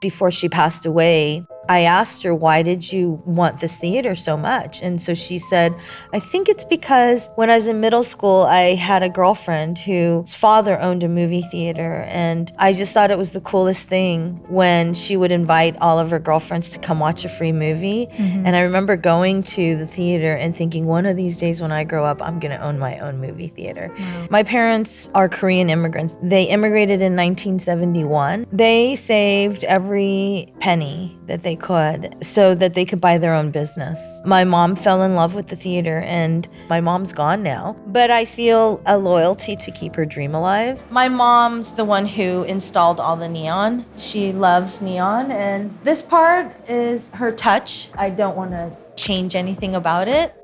before she passed away, I asked her, why did you want this theater so much? And so she said, I think it's because when I was in middle school, I had a girlfriend whose father owned a movie theater. And I just thought it was the coolest thing when she would invite all of her girlfriends to come watch a free movie. Mm-hmm. And I remember going to the theater and thinking, one of these days when I grow up, I'm going to own my own movie theater. Wow. My parents are Korean immigrants. They immigrated in 1971. They saved every penny that they could so that they could buy their own business. My mom fell in love with the theater, and my mom's gone now, but I feel a loyalty to keep her dream alive. My mom's the one who installed all the neon. She loves neon, and this part is her touch. I don't want to change anything about it.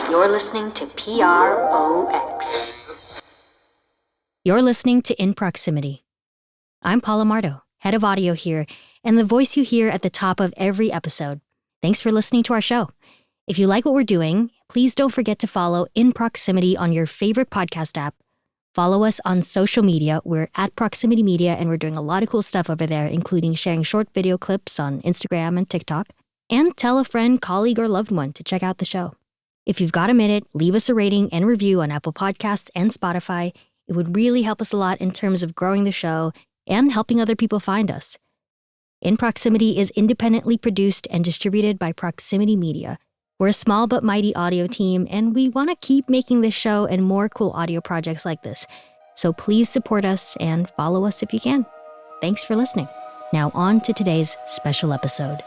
You're listening to PROX. You're listening to In Proximity. I'm Paola Mardo, head of audio here, and the voice you hear at the top of every episode. Thanks for listening to our show. If you like what we're doing, please don't forget to follow In Proximity on your favorite podcast app. Follow us on social media. We're at Proximity Media, and we're doing a lot of cool stuff over there, including sharing short video clips on Instagram and TikTok. And tell a friend, colleague, or loved one to check out the show. If you've got a minute, leave us a rating and review on Apple Podcasts and Spotify. It would really help us a lot in terms of growing the show and helping other people find us. In Proximity is independently produced and distributed by Proximity Media. We're a small but mighty audio team, and we want to keep making this show and more cool audio projects like this. So please support us and follow us if you can. Thanks for listening. Now on to today's special episode.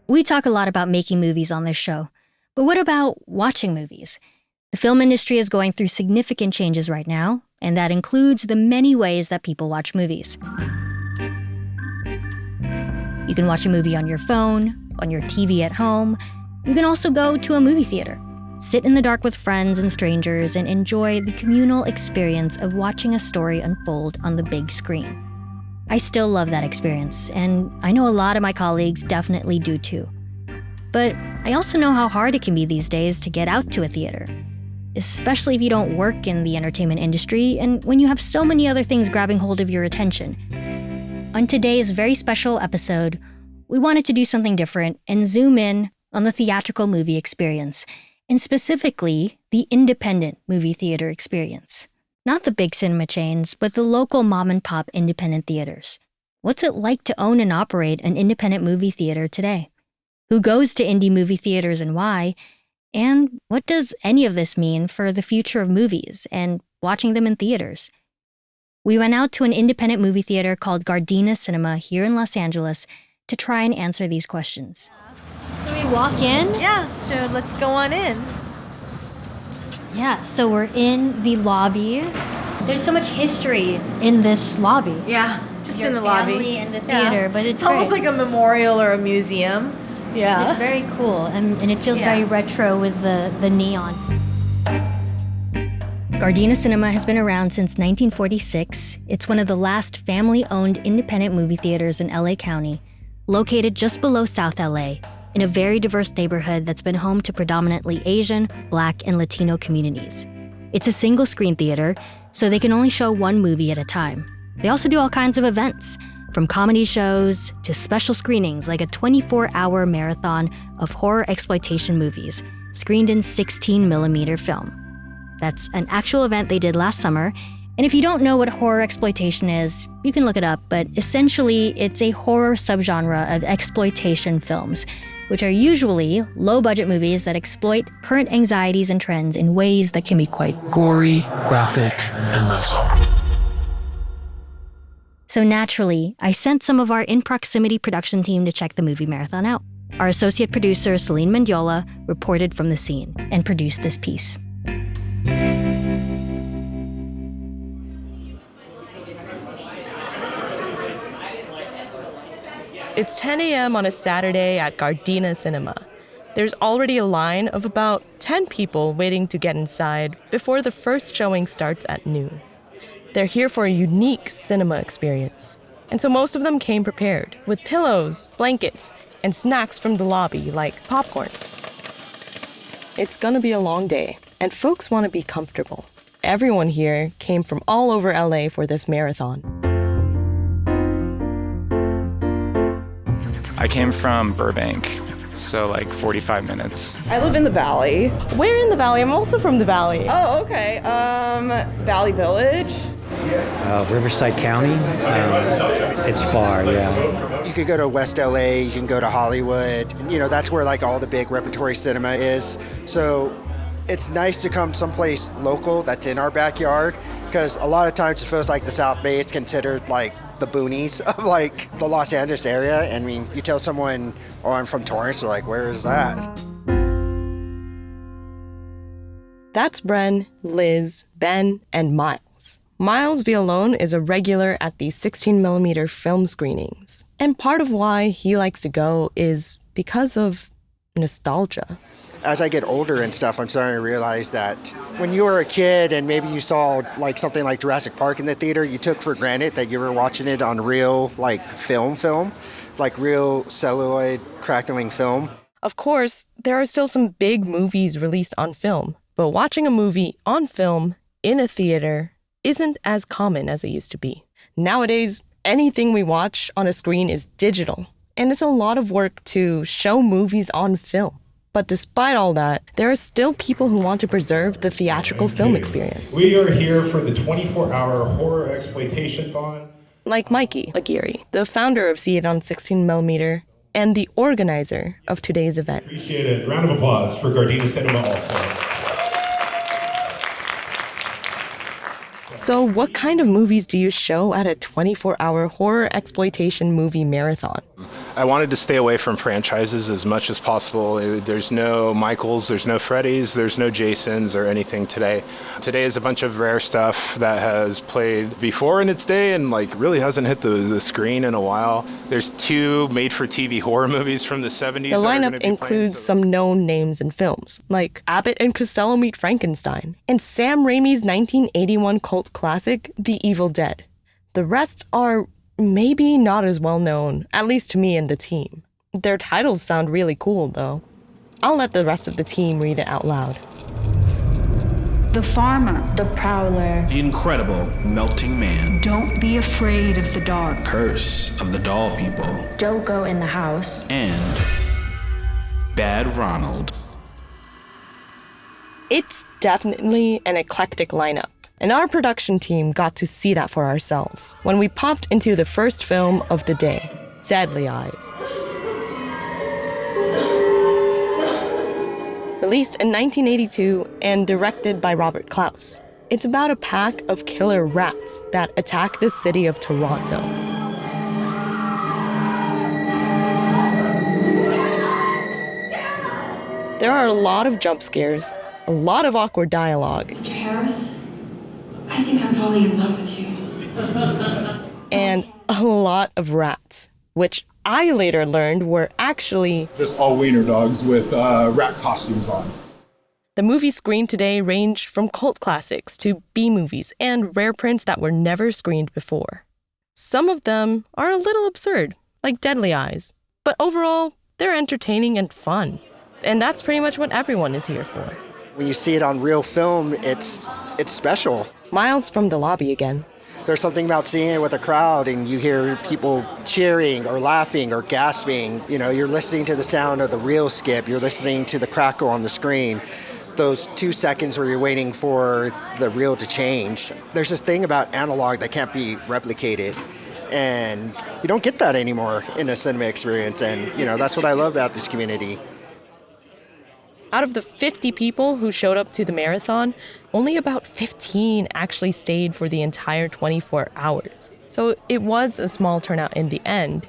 We talk a lot about making movies on this show, but what about watching movies? The film industry is going through significant changes right now, and that includes the many ways that people watch movies. You can watch a movie on your phone, on your TV at home. You can also go to a movie theater, sit in the dark with friends and strangers, and enjoy the communal experience of watching a story unfold on the big screen. I still love that experience, and I know a lot of my colleagues definitely do too. But I also know how hard it can be these days to get out to a theater, especially if you don't work in the entertainment industry and when you have so many other things grabbing hold of your attention. On today's very special episode, we wanted to do something different and zoom in on the theatrical movie experience, and specifically the independent movie theater experience. Not the big cinema chains, but the local mom-and-pop independent theaters. What's it like to own and operate an independent movie theater today? Who goes to indie movie theaters and why? And what does any of this mean for the future of movies and watching them in theaters? We went out to an independent movie theater called Gardena Cinema here in Los Angeles to try and answer these questions. So we walk in? Yeah, sure, let's go on in. Yeah, so we're in the lobby. There's so much history in this lobby. Yeah, just Your in the family lobby. and the theater, but it's almost great. like a memorial or a museum. Yeah. It's very cool, and it feels very retro with the neon. Gardena Cinema has been around since 1946. It's one of the last family-owned independent movie theaters in LA County, located just below South LA, in a very diverse neighborhood that's been home to predominantly Asian, Black, and Latino communities. It's a single-screen theater, so they can only show one movie at a time. They also do all kinds of events, from comedy shows to special screenings like a 24-hour marathon of horror exploitation movies, screened in 16mm film. That's an actual event they did last summer, and if you don't know what horror exploitation is, you can look it up, but essentially it's a horror subgenre of exploitation films, which are usually low-budget movies that exploit current anxieties and trends in ways that can be quite gory, graphic, and mental. So naturally, I sent some of our In Proximity production team to check the movie marathon out. Our associate producer, Celine Mendiola, reported from the scene and produced this piece. It's 10 a.m. on a Saturday at Gardena Cinema. There's already a line of about 10 people waiting to get inside before the first showing starts at noon. They're here for a unique cinema experience. And so most of them came prepared with pillows, blankets, and snacks from the lobby like popcorn. It's gonna be a long day, and folks want to be comfortable. Everyone here came from all over LA for this marathon. I came from Burbank, so like 45 minutes. I live in the Valley. Where in the Valley? I'm also from the Valley. Oh, okay. Valley Village. Riverside County. It's far, yeah. You could go to West LA, you can go to Hollywood. You know, that's where like all the big repertory cinema is. So it's nice to come someplace local that's in our backyard, because a lot of times it feels like the South Bay is considered like the boonies of like the Los Angeles area. I mean, you tell someone, oh, I'm from Torrance, they're like, where is that? That's Bren, Liz, Ben, and Miles. Miles Villalone is a regular at the 16mm film screenings. And part of why he likes to go is because of nostalgia. As I get older and stuff, I'm starting to realize that when you were a kid and maybe you saw like something like Jurassic Park in the theater, you took for granted that you were watching it on real like film, like real celluloid crackling film. Of course, there are still some big movies released on film, but watching a movie on film in a theater isn't as common as it used to be. Nowadays, anything we watch on a screen is digital, and it's a lot of work to show movies on film. But despite all that, there are still people who want to preserve the theatrical film experience. We are here for the 24-hour Horror-Exploitation-Thon. Like Mikey Aguirre, the founder of See It on 16mm and the organizer of today's event. Appreciate it. Round of applause for Gardena Cinema also. So what kind of movies do you show at a 24-hour horror exploitation movie marathon? I wanted to stay away from franchises as much as possible. There's no Michaels, there's no Freddys, there's no Jasons or anything today. Today is a bunch of rare stuff that has played before in its day and like really hasn't hit the screen in a while. There's 2 made-for-TV horror movies from the 70s. The lineup includes some known names in films, like Abbott and Costello Meet Frankenstein, and Sam Raimi's 1981 cult classic, The Evil Dead. The rest are maybe not as well known, at least to me and the team. Their titles sound really cool, though. I'll let the rest of the team read it out loud. The Farmer. The Prowler. The Incredible Melting Man. Don't Be Afraid of the Dark. Curse of the Doll People. Don't Go in the House. And Bad Ronald. It's definitely an eclectic lineup. And our production team got to see that for ourselves when we popped into the first film of the day, Deadly Eyes. Released in 1982 and directed by Robert Clouse, it's about a pack of killer rats that attack the city of Toronto. There are a lot of jump scares, a lot of awkward dialogue. Mr. Harris? I think I'm falling in love with you. And a lot of rats, which I later learned were actually just all wiener dogs with rat costumes on. The movies screened today range from cult classics to B-movies and rare prints that were never screened before. Some of them are a little absurd, like Deadly Eyes, but overall, they're entertaining and fun. And that's pretty much what everyone is here for. When you see it on real film, it's special. Miles from the lobby again. There's something about seeing it with a crowd and you hear people cheering or laughing or gasping. You know, you're listening to the sound of the reel skip. You're listening to the crackle on the screen. Those 2 seconds where you're waiting for the reel to change. There's this thing about analog that can't be replicated. And you don't get that anymore in a cinema experience. And, you know, that's what I love about this community. Out of the 50 people who showed up to the marathon, only about 15 actually stayed for the entire 24 hours. So it was a small turnout in the end.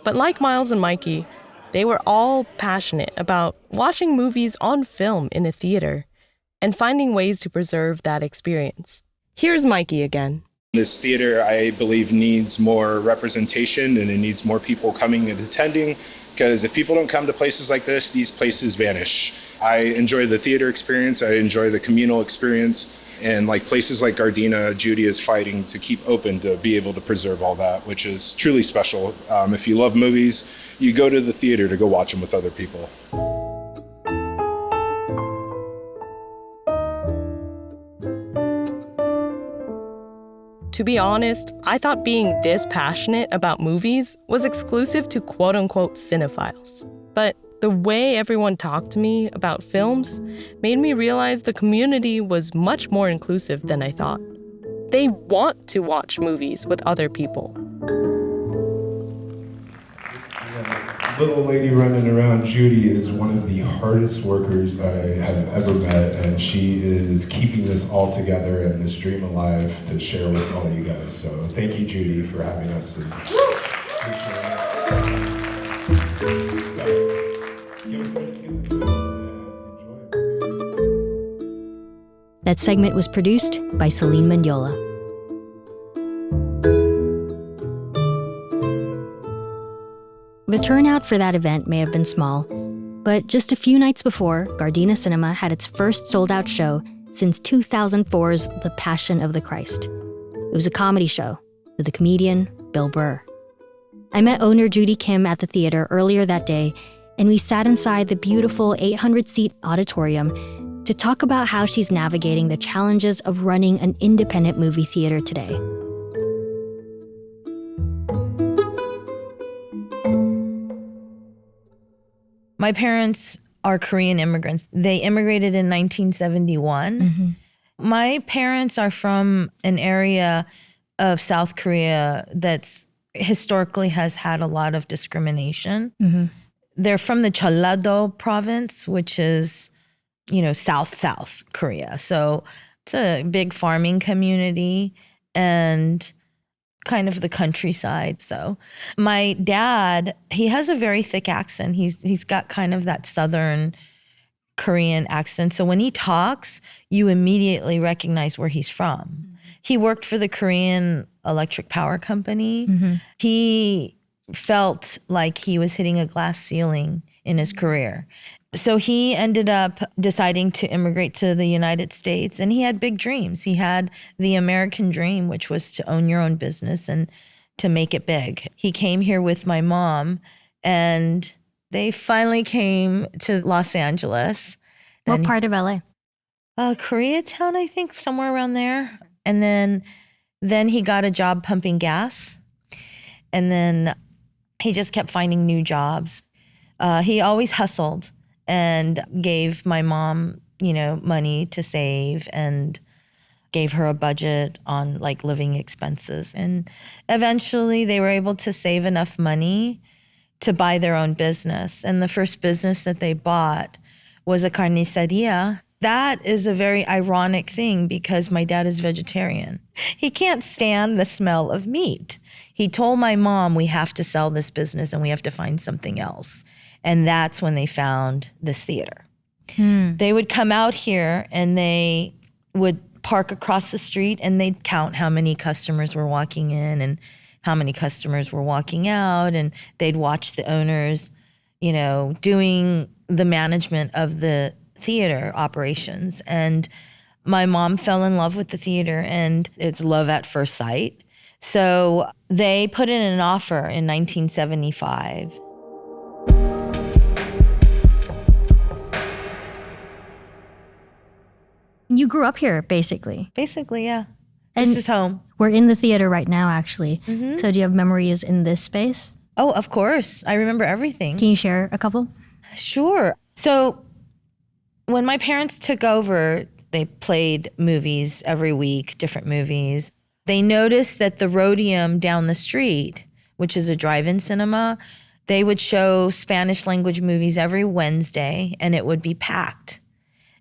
But like Miles and Mikey, they were all passionate about watching movies on film in a theater and finding ways to preserve that experience. Here's Mikey again. This theater, I believe, needs more representation and it needs more people coming and attending, because if people don't come to places like this, these places vanish. I enjoy the theater experience. I enjoy the communal experience. And like places like Gardena, Judy is fighting to keep open to be able to preserve all that, which is truly special. If you love movies, you go to the theater to go watch them with other people. To be honest, I thought being this passionate about movies was exclusive to quote-unquote cinephiles. But the way everyone talked to me about films made me realize the community was much more inclusive than I thought. They want to watch movies with other people. Little lady running around, Judy, is one of the hardest workers I have ever met, and she is keeping this all together and this dream alive to share with all you guys. So thank you, Judy, for having us. And That segment was produced by Celine Mendiola. The turnout for that event may have been small, but just a few nights before, Gardena Cinema had its first sold-out show since 2004's The Passion of the Christ. It was a comedy show with the comedian Bill Burr. I met owner Judy Kim at the theater earlier that day, and we sat inside the beautiful 800-seat auditorium to talk about how she's navigating the challenges of running an independent movie theater today. My parents are Korean immigrants. They immigrated in 1971. Mm-hmm. My parents are from an area of South Korea that's historically has had a lot of discrimination. Mm-hmm. They're from the Jeollado province, which is, South Korea. So it's a big farming community and kind of the countryside. So my dad, he has a very thick accent. He's got kind of that Southern Korean accent. So when he talks, you immediately recognize where he's from. Mm-hmm. He worked for the Korean Electric Power Company. Mm-hmm. He felt like he was hitting a glass ceiling in his career. So he ended up deciding to immigrate to the United States, and he had big dreams. He had the American dream, which was to own your own business and to make it big. He came here with my mom, and they finally came to Los Angeles. What part of LA? Koreatown, I think, somewhere around there. And then he got a job pumping gas, and then he just kept finding new jobs. He always hustled and gave my mom, money to save and gave her a budget on like living expenses. And eventually they were able to save enough money to buy their own business. And the first business that they bought was a carniceria. That is a very ironic thing because my dad is vegetarian. He can't stand the smell of meat. He told my mom, we have to sell this business and we have to find something else. And that's when they found this theater. They would come out here and they would park across the street and they'd count how many customers were walking in and how many customers were walking out. And they'd watch the owners, doing the management of the theater operations. And my mom fell in love with the theater, and it's love at first sight. So they put in an offer in 1975. You grew up here, basically. Basically, yeah. And this is home. We're in the theater right now, actually. Mm-hmm. So do you have memories in this space? Oh, of course. I remember everything. Can you share a couple? Sure. So when my parents took over, they played movies every week, different movies. They noticed that the Rhodium down the street, which is a drive-in cinema, they would show Spanish language movies every Wednesday, and it would be packed.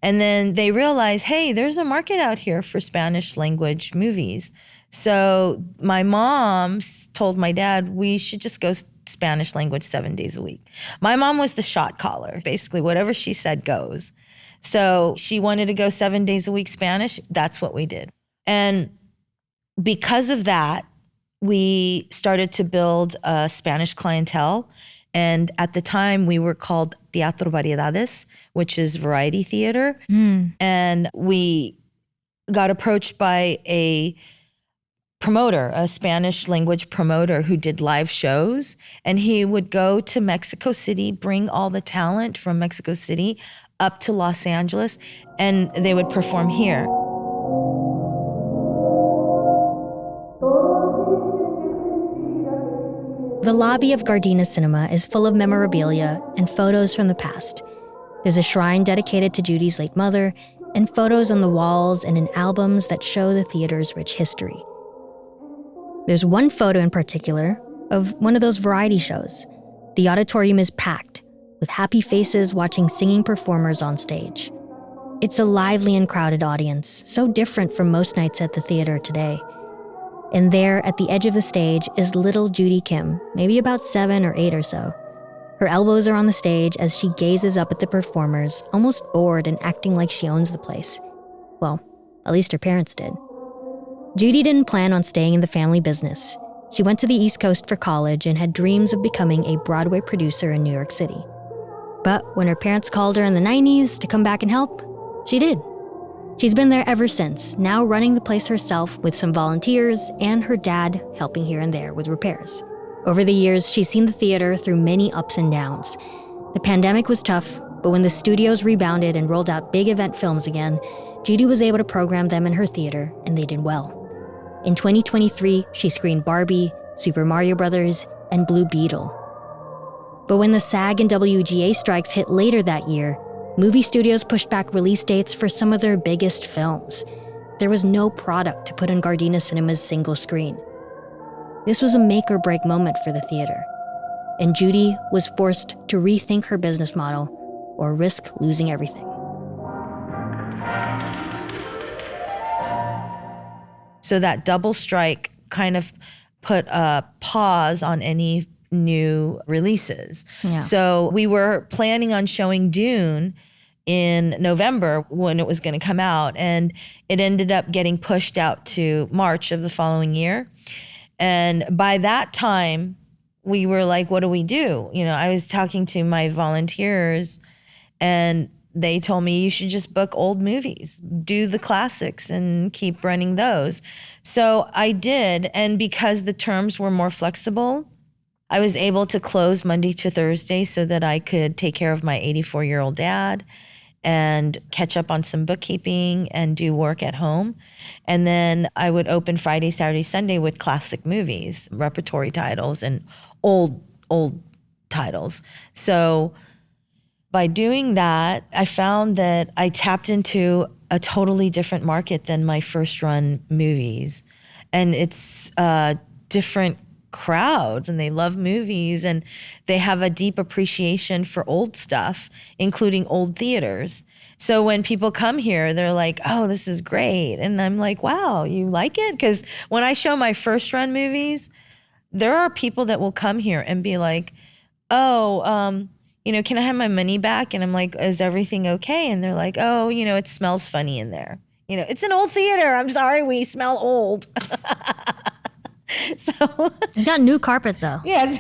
And then they realized, hey, there's a market out here for Spanish language movies. So my mom told my dad, we should just go Spanish language 7 days a week. My mom was the shot caller. Basically, whatever she said goes. So she wanted to go 7 days a week Spanish. That's what we did. And because of that, we started to build a Spanish clientele. And at the time, we were called Teatro Variedades, which is variety theater. And we got approached by a promoter, a Spanish language promoter who did live shows. And he would go to Mexico City, bring all the talent from Mexico City up to Los Angeles, and they would perform here. The lobby of Gardena Cinema is full of memorabilia and photos from the past. There's a shrine dedicated to Judy's late mother, and photos on the walls and in albums that show the theater's rich history. There's one photo in particular of one of those variety shows. The auditorium is packed, with happy faces watching singing performers on stage. It's a lively and crowded audience, so different from most nights at the theater today. And there, at the edge of the stage, is little Judy Kim, maybe about 7 or 8 or so. Her elbows are on the stage as she gazes up at the performers, almost bored and acting like she owns the place. Well, at least her parents did. Judy didn't plan on staying in the family business. She went to the East Coast for college and had dreams of becoming a Broadway producer in New York City. But when her parents called her in the 90s to come back and help, she did. She's been there ever since, now running the place herself with some volunteers and her dad helping here and there with repairs. Over the years, she's seen the theater through many ups and downs. The pandemic was tough, but when the studios rebounded and rolled out big event films again, Judy was able to program them in her theater, and they did well. In 2023, she screened Barbie, Super Mario Brothers, and Blue Beetle. But when the SAG and WGA strikes hit later that year, movie studios pushed back release dates for some of their biggest films. There was no product to put on Gardena Cinema's single screen. This was a make-or-break moment for the theater, and Judy was forced to rethink her business model or risk losing everything. So that double strike kind of put a pause on any new releases. Yeah. So we were planning on showing Dune in November when it was going to come out, and it ended up getting pushed out to March of the following year. And by that time, we were like, what do we do? You know, I was talking to my volunteers, and they told me you should just book old movies, do the classics and keep running those. So I did, and because the terms were more flexible, I was able to close Monday to Thursday so that I could take care of my 84-year-old dad and catch up on some bookkeeping and do work at home. And then I would open Friday, Saturday, Sunday with classic movies, repertory titles, and old titles. So by doing that, I found that I tapped into a totally different market than my first run movies. And it's different crowds, and they love movies, and they have a deep appreciation for old stuff, including old theaters. So when people come here, they're like, oh, this is great. And I'm like, wow, you like it? Because when I show my first run movies, there are people that will come here and be like, oh, can I have my money back? And I'm like, is everything okay? And they're like, oh, it smells funny in there. It's an old theater. I'm sorry, we smell old. So it's got new carpets though. Yeah.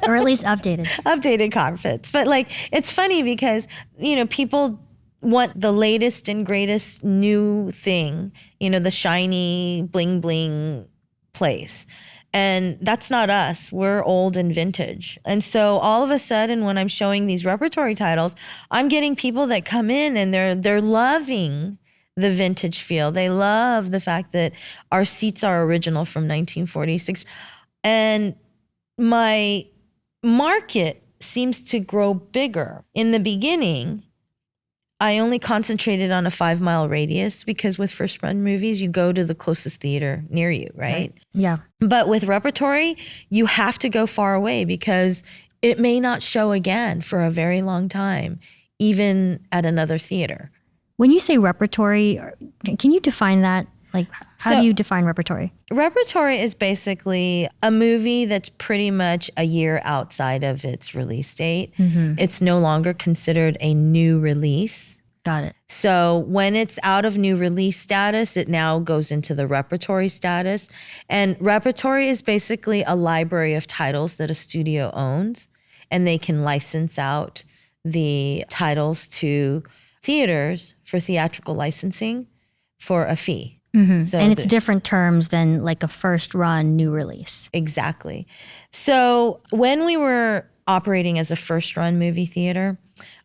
Or at least updated. Updated carpets. But it's funny because, people want the latest and greatest new thing, the shiny bling bling place. And that's not us. We're old and vintage. And so all of a sudden when I'm showing these repertory titles, I'm getting people that come in and they're loving the vintage feel. They love the fact that our seats are original from 1946. And my market seems to grow bigger. In the beginning, I only concentrated on a 5-mile radius because with first run movies, you go to the closest theater near you, right? Yeah. But with repertory, you have to go far away because it may not show again for a very long time, even at another theater. When you say repertory, can you define that? How do you define repertory? Repertory is basically a movie that's pretty much a year outside of its release date. Mm-hmm. It's no longer considered a new release. Got it. So when it's out of new release status, it now goes into the repertory status. And repertory is basically a library of titles that a studio owns, and they can license out the titles to theaters for theatrical licensing for a fee. Mm-hmm. So and it's different terms than like a first run new release. Exactly. So when we were operating as a first run movie theater,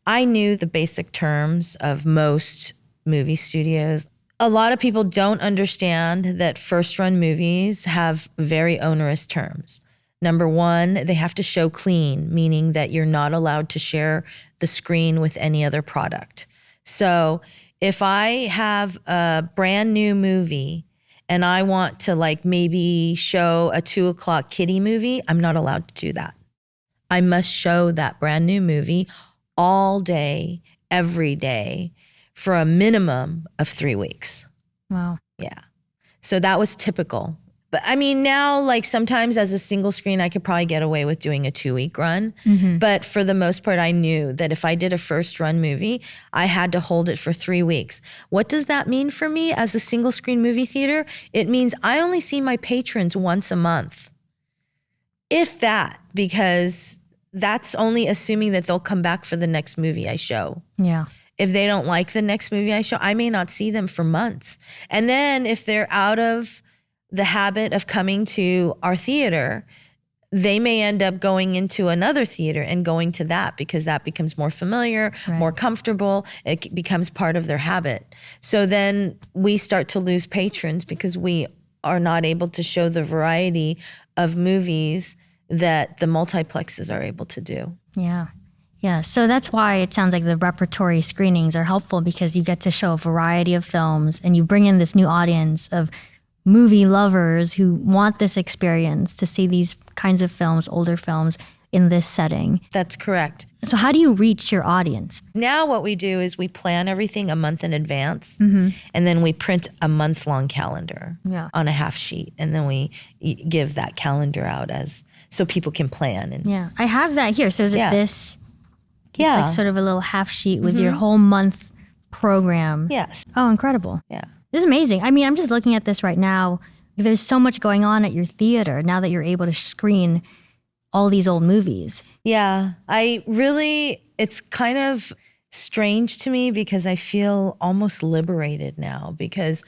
I knew the basic terms of most movie studios. A lot of people don't understand that first run movies have very onerous terms. Number one, they have to show clean, meaning that you're not allowed to share the screen with any other product. So if I have a brand new movie and I want to like maybe show a 2:00 kiddie movie, I'm not allowed to do that. I must show that brand new movie all day, every day, for a minimum of 3 weeks. Wow. Yeah. So that was typical. But I mean, now, like sometimes as a single screen, I could probably get away with doing a 2-week run. Mm-hmm. But for the most part, I knew that if I did a first run movie, I had to hold it for 3 weeks. What does that mean for me as a single screen movie theater? It means I only see my patrons once a month. If that, because that's only assuming that they'll come back for the next movie I show. Yeah. If they don't like the next movie I show, I may not see them for months. And then if they're out of the habit of coming to our theater, they may end up going into another theater and going to that because that becomes more familiar, more comfortable. It becomes part of their habit. So then we start to lose patrons because we are not able to show the variety of movies that the multiplexes are able to do. Yeah. Yeah. So that's why it sounds like the repertory screenings are helpful because you get to show a variety of films and you bring in this new audience of movie lovers who want this experience to see these kinds of films, older films, in this setting. That's correct. So how do you reach your audience? Now what we do is we plan everything a month in advance, Mm-hmm. and then we print a month-long calendar on a half sheet, and then we give that calendar out so people can plan. And yeah, I have that here. So is it this? Yeah. It's like sort of a little half sheet with your whole month program. Yes. Oh, incredible. Yeah. This is amazing. I mean, I'm just looking at this right now. There's so much going on at your theater now that you're able to screen all these old movies. Yeah. It's kind of strange to me because I feel almost liberated now because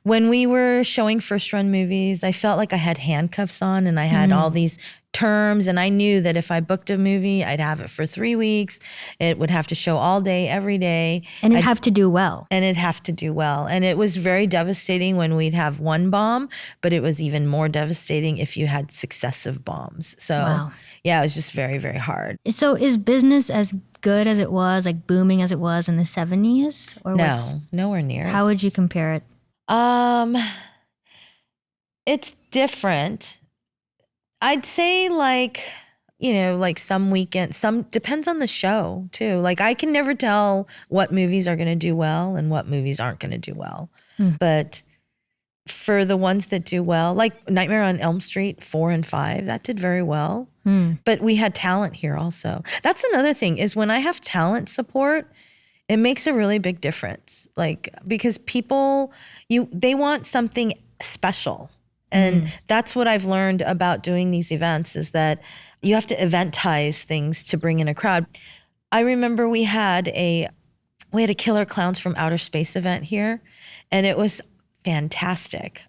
when we were showing first run movies, I felt like I had handcuffs on and I had all these terms, and I knew that if I booked a movie, I'd have it for 3 weeks. It would have to show all day, every day. And it'd have to do well. And it'd have to do well. And it was very devastating when we'd have one bomb, but it was even more devastating if you had successive bombs. So yeah, it was just very, very hard. So is business as good as it was, like booming as it was in the 70s? Or No, nowhere near. How would you compare it? It's different. I'd say like some weekend, depends on the show too. Like I can never tell what movies are going to do well and what movies aren't going to do well. But for the ones that do well, like Nightmare on Elm Street 4 and 5, that did very well. But we had talent here also. That's another thing is when I have talent support, it makes a really big difference. Like because people, they want something special. And that's what I've learned about doing these events is that you have to eventize things to bring in a crowd. I remember we had a Killer Clowns from Outer Space event here, and it was fantastic.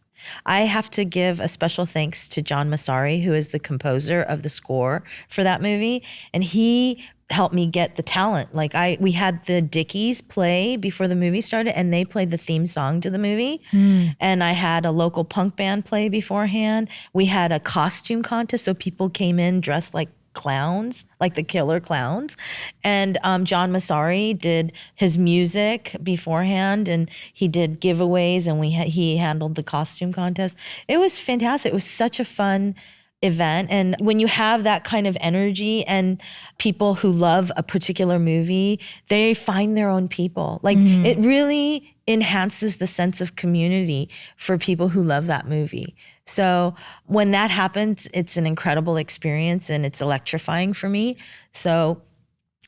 I have to give a special thanks to John Massari, who is the composer of the score for that movie, and he helped me get the talent. Like we had the Dickies play before the movie started, and they played the theme song to the movie. And I had a local punk band play beforehand. We had a costume contest, so people came in dressed like clowns, like the Killer Clowns. And John Massari did his music beforehand, and he did giveaways, and he handled the costume contest. It was fantastic. It was such a fun event. And when you have that kind of energy and people who love a particular movie, they find their own people. Like it really enhances the sense of community for people who love that movie. So when that happens, it's an incredible experience and it's electrifying for me. So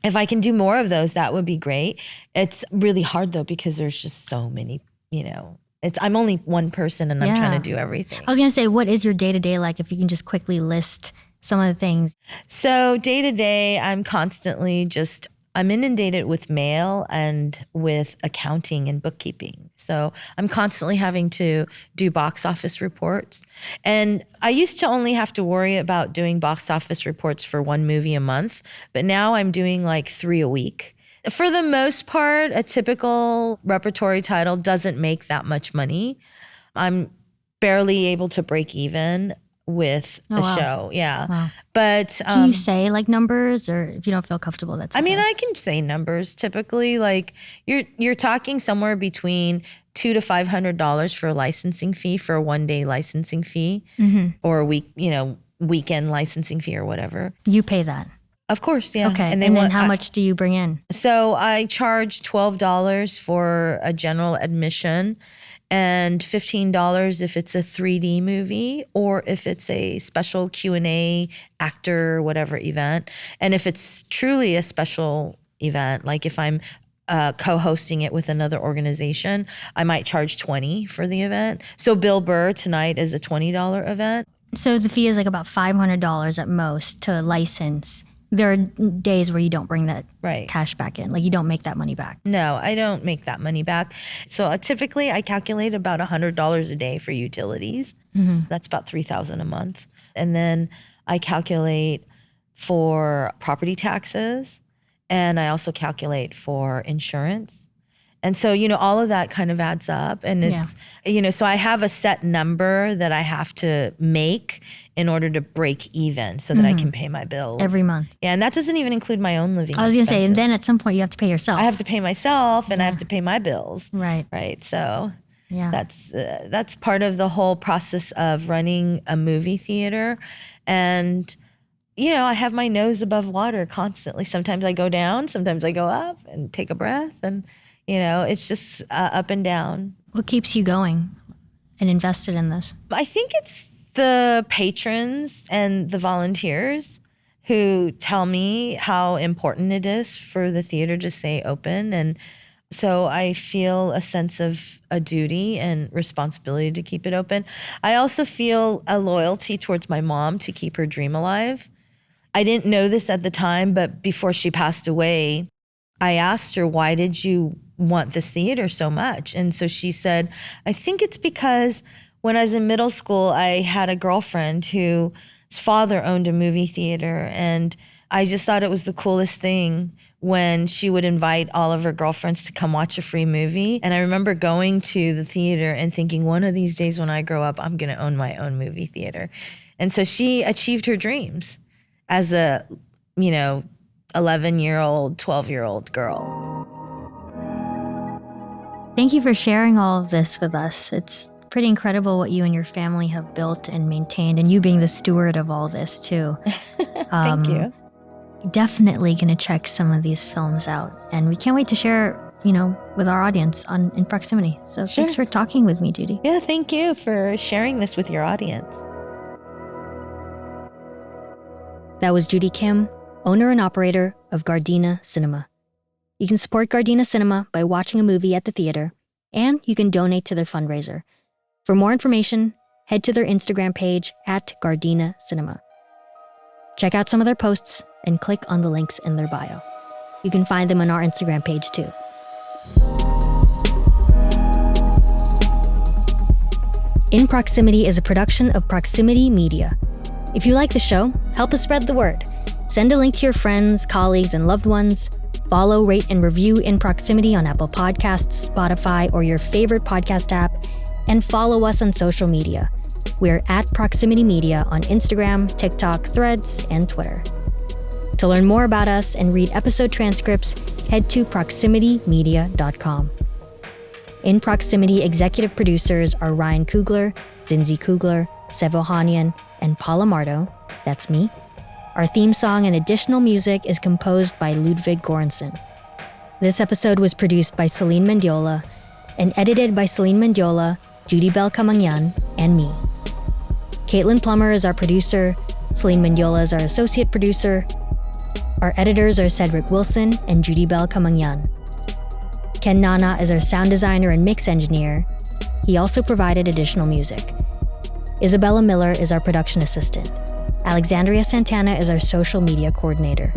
if I can do more of those, that would be great. It's really hard though, because there's just so many, I'm only one person and I'm trying to do everything. I was going to say, what is your day-to-day like, if you can just quickly list some of the things? So day to day, I'm inundated with mail and with accounting and bookkeeping. So I'm constantly having to do box office reports. And I used to only have to worry about doing box office reports for one movie a month, but now I'm doing like 3 a week. For the most part, a typical repertory title doesn't make that much money. I'm barely able to break even with a show. Yeah. Wow. But can you say like numbers, or if you don't feel comfortable, that's okay. I mean, I can say numbers. Typically, like you're talking somewhere between $200 to $500 for a licensing fee, for a 1-day licensing fee, or a week, weekend licensing fee or whatever. You pay that? Of course, yeah. Okay. And then how much do you bring in? So I charge $12 for a general admission, and $15 if it's a 3D movie, or if it's a special Q&A actor, whatever event. And if it's truly a special event, like if I'm co-hosting it with another organization, I might charge $20 for the event. So Bill Burr tonight is a $20 event. So the fee is like about $500 at most to license. There are days where you don't bring that cash back in. Like you don't make that money back. No, I don't make that money back. So typically I calculate about $100 a day for utilities. That's about $3,000 a month. And then I calculate for property taxes, and I also calculate for insurance. And so, all of that kind of adds up. And it's, so I have a set number that I have to make in order to break even so that I can pay my bills. Every month. Yeah, and that doesn't even include my own living I was going to say, and expenses. then at some point you have to pay yourself. I have to pay myself, and I have to pay my bills. Right. Right. So that's part of the whole process of running a movie theater. And I have my nose above water constantly. Sometimes I go down, sometimes I go up and take a breath, and it's just up and down. What keeps you going and invested in this? I think it's the patrons and the volunteers who tell me how important it is for the theater to stay open. And so I feel a sense of a duty and responsibility to keep it open. I also feel a loyalty towards my mom to keep her dream alive. I didn't know this at the time, but before she passed away, I asked her, why did you want this theater so much? And so she said, I think it's because when I was in middle school, I had a girlfriend whose father owned a movie theater. And I just thought it was the coolest thing when she would invite all of her girlfriends to come watch a free movie. And I remember going to the theater and thinking, one of these days when I grow up, I'm going to own my own movie theater. And so she achieved her dreams as a, 11-year-old, 12-year-old girl. Thank you for sharing all of this with us. It's pretty incredible what you and your family have built and maintained, and you being the steward of all this too. Thank you. Definitely going to check some of these films out, and we can't wait to share, with our audience in proximity. So Thanks for talking with me, Judy. Yeah, thank you for sharing this with your audience. That was Judy Kim, owner and operator of Gardena Cinema. You can support Gardena Cinema by watching a movie at the theater, and you can donate to their fundraiser. For more information, head to their Instagram page at Gardena Cinema. Check out some of their posts and click on the links in their bio. You can find them on our Instagram page too. In Proximity is a production of Proximity Media. If you like the show, help us spread the word. Send a link to your friends, colleagues, and loved ones. Follow, rate, and review In Proximity on Apple Podcasts, Spotify, or your favorite podcast app. And follow us on social media. We're at Proximity Media on Instagram, TikTok, Threads, and Twitter. To learn more about us and read episode transcripts, head to proximitymedia.com. In Proximity executive producers are Ryan Kugler, Zinzi Kugler, Sevo Hanyan, and Paola Mardo. That's me. Our theme song and additional music is composed by Ludwig Göransson. This episode was produced by Celine Mendiola and edited by Celine Mendiola, Judy Bell Camangyan, and me. Caitlin Plummer is our producer, Celine Mendiola is our associate producer. Our editors are Cedric Wilson and Judy Bell Kamangyan. Ken Nana is our sound designer and mix engineer. He also provided additional music. Isabella Miller is our production assistant. Alexandria Santana is our social media coordinator.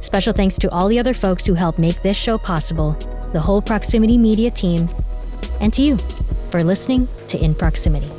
Special thanks to all the other folks who helped make this show possible, the whole Proximity Media team, and to you for listening to In Proximity.